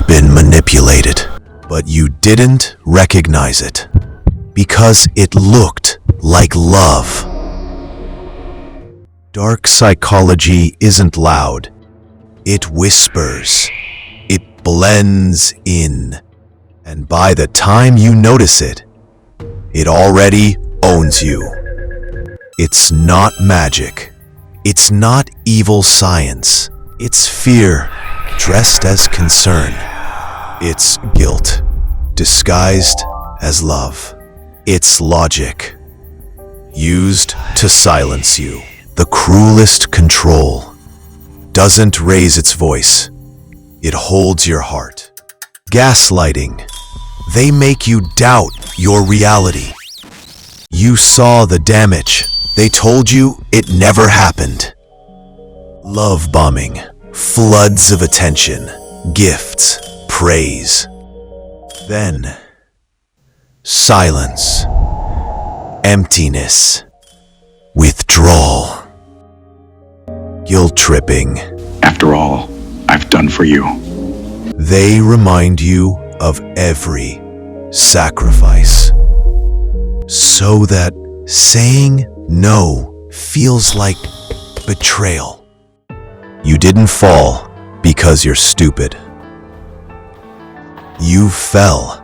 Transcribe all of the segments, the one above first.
had been manipulated, but you didn't recognize it because it looked like love. Dark psychology isn't loud. It whispers. It blends in. And by the time you notice it, it already owns you. It's not magic. It's not evil science. It's fear dressed as concern. It's guilt disguised as love. It's logic used to silence you. The cruelest control doesn't raise its voice. It holds your heart. Gaslighting. They make you doubt your reality. You saw the damage. They told you it never happened. Love bombing. Floods of attention. Gifts. Praise. Then, silence. Emptiness. Withdrawal. Guilt-tripping. After all I've done for you. They remind you of every sacrifice, so that saying no feels like betrayal. You didn't fall because you're stupid. You fell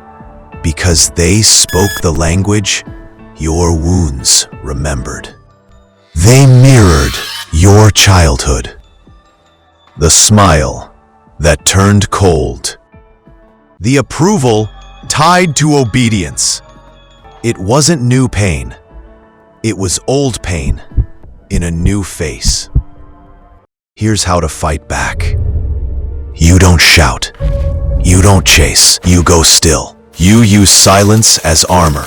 because they spoke the language your wounds remembered. They mirrored your childhood. The smile that turned cold. The approval tied to obedience. It wasn't new pain. It was old pain in a new face. Here's how to fight back. You don't shout. You don't chase. You go still. You use silence as armor.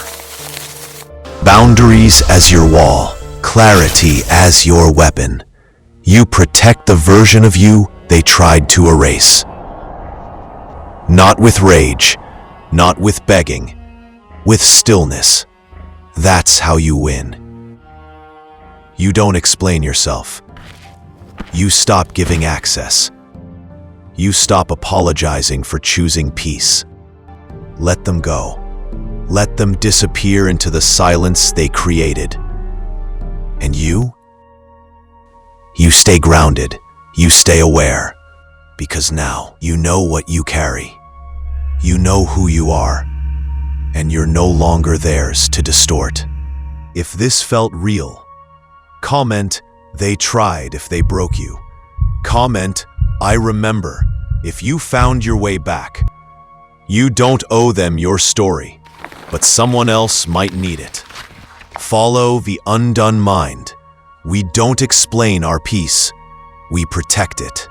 Boundaries as your wall. Clarity as your weapon. You protect the version of you they tried to erase. Not with rage, not with begging, with stillness. That's how you win. You don't explain yourself. You stop giving access. You stop apologizing for choosing peace. Let them go. Let them disappear into the silence they created. And you? You stay grounded. You stay aware. Because now you know what you carry. You know who you are. And you're no longer theirs to distort. If this felt real, comment, "They tried," if they broke you. Comment, "I remember," if you found your way back. You don't owe them your story, but someone else might need it. Follow the undone mind. We don't explain our peace. We protect it.